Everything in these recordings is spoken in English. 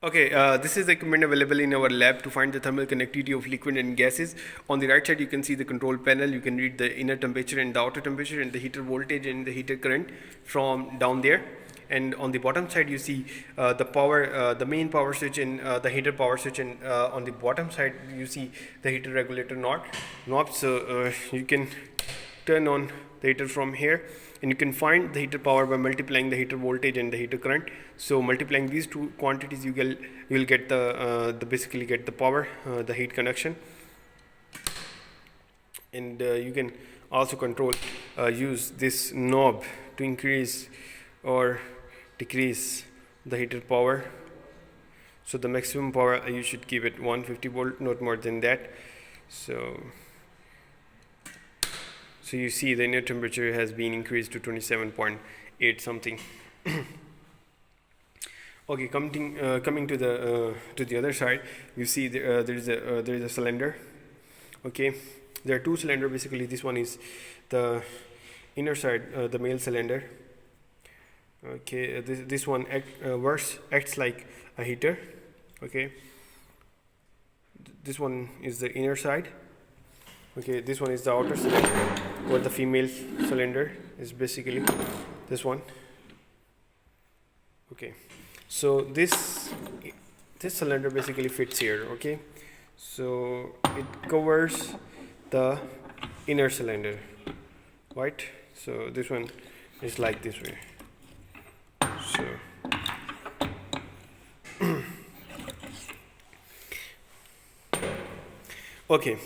Okay, this is the equipment available in our lab to find the thermal conductivity of liquid and gases. On the right side, you can see the control panel. You can read the inner temperature and the outer temperature and the heater voltage and the heater current from down there. And on the bottom side, you see the power, the main power switch and the heater power switch. And on the bottom side, you see the heater regulator knob. So you can turn on the heater from here, and you can find the heater power by multiplying the heater voltage and the heater current. So multiplying these two quantities, you will get the basically get the power, the heat conduction. And you can also control use this knob to increase or decrease the heater power. So the maximum power you should keep it 150 volt, not more than that. So you see the inner temperature has been increased to 27.8 something. Okay, coming to the other side, you see there is a cylinder. Okay, there are two cylinders basically. This one is the inner side, the male cylinder. Okay, this one acts like a heater. Okay, this one is the inner side. Okay, this one is the outer cylinder, or the female cylinder is basically this one. Okay, so this cylinder basically fits here. Okay, so it covers the inner cylinder, right? So this one is like this way. So okay,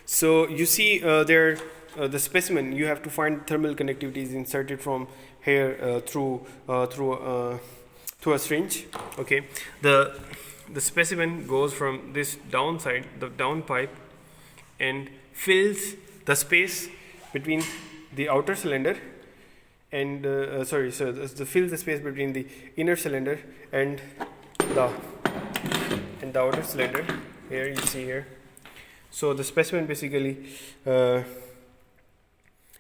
so you see there the specimen, you have to find thermal conductivity is inserted from here through a syringe. Okay, the specimen goes from this down side, the down pipe, and fills the space between the outer cylinder and fills the space between the inner cylinder and the outer cylinder. Here you see here. So the specimen basically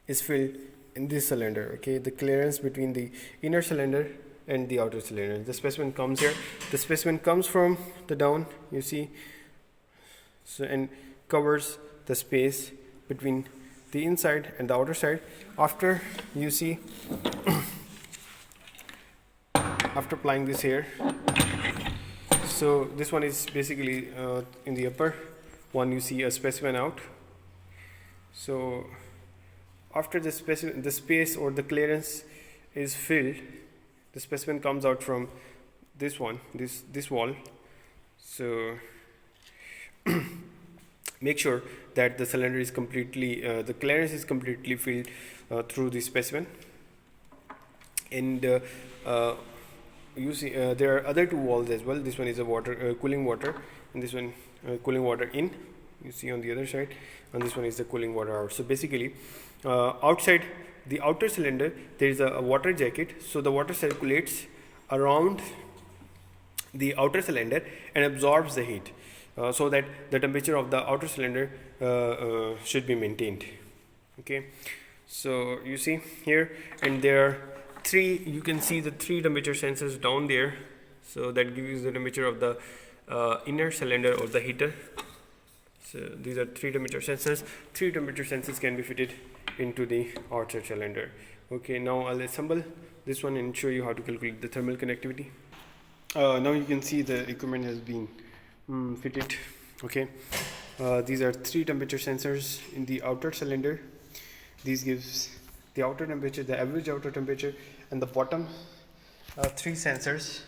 is filled in this cylinder. Okay, the clearance between the inner cylinder and the outer cylinder. The specimen comes here. The specimen comes from the down, you see, so, and covers the space between the inside and the outer side. After you see, after applying this here, so this one is basically in the upper one, you see a specimen out. So after the space or the clearance is filled, the specimen comes out from this one, this wall. So make sure that the cylinder is completely the clearance is completely filled through the specimen. And you see there are other two walls as well. This one is a water cooling water, and this one cooling water in, you see on the other side, and this one is the cooling water out. So basically outside the outer cylinder there is a water jacket, so the water circulates around the outer cylinder and absorbs the heat, so that the temperature of the outer cylinder should be maintained. Okay, so you see here, and there are three, you can see the three temperature sensors down there, so that gives the temperature of the inner cylinder or the heater. So these are three temperature sensors. Three temperature sensors can be fitted into the outer cylinder. Okay, now I'll assemble this one and show you how to calculate the thermal conductivity. Now you can see the equipment has been fitted. Okay, these are three temperature sensors in the outer cylinder. These gives the outer temperature, the average outer temperature, and the bottom three sensors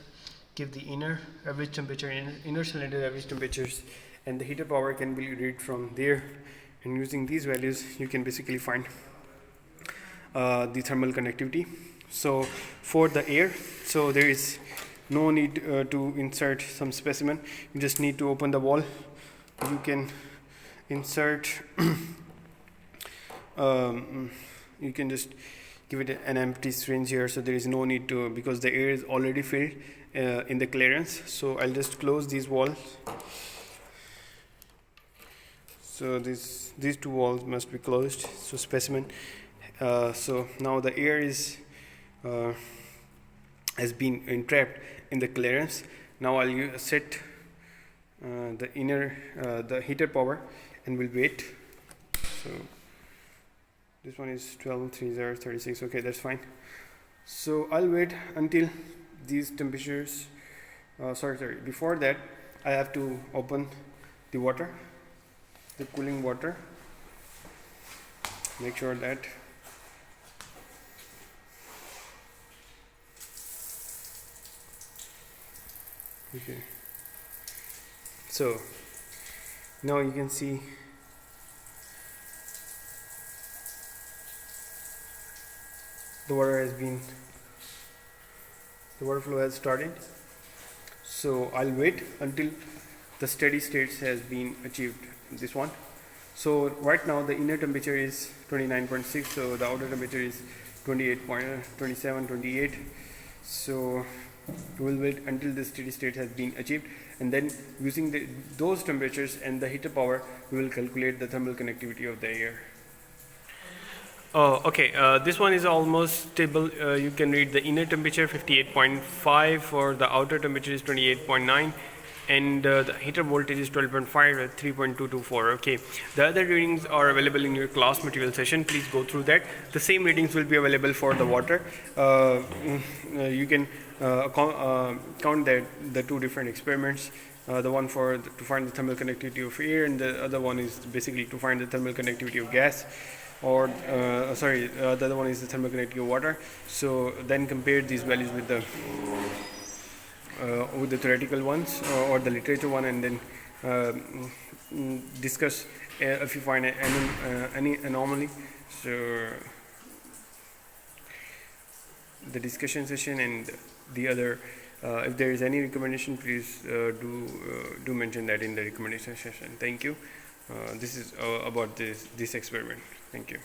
give the inner average temperature and inner cylinder average temperatures, and the heater power can be read from there. And using these values, you can basically find the thermal conductivity. So for the air, so there is no need to insert some specimen. You just need to open the wall. You can insert you can just give it an empty syringe here, so there is no need to, because the air is already filled in the clearance. So I'll just close these walls. So these two walls must be closed. So specimen, so now the air is has been entrapped in the clearance. Now I'll set the inner the heater power, and we'll wait. So this one is 12:30:36. Okay, that's fine. So I'll wait until these temperatures. Sorry. Before that, I have to open the water, the cooling water. Make sure that okay. So now you can see the water flow has started. So I'll wait until the steady state has been achieved, this one. So right now the inner temperature is 29.6, so the outer temperature is 28.27, 28. So we'll wait until the steady state has been achieved, and then using those temperatures and the heater power, we will calculate the thermal conductivity of the air. Oh, okay. This one is almost stable. You can read the inner temperature 58.5, or the outer temperature is 28.9, and the heater voltage is 12.5 at 3.224. Okay. The other readings are available in your class material session. Please go through that. The same readings will be available for the water. You can count that the two different experiments. The one to find the thermal conductivity of air, and the other one is basically to find the thermal conductivity of gas. Or the other one is the thermal conductivity of water. So then compare these values with the theoretical ones or the literature one, and then discuss if you find any anomaly. So the discussion session and the other, if there is any recommendation, please do mention that in the recommendation session. Thank you. This is about this experiment. Thank you.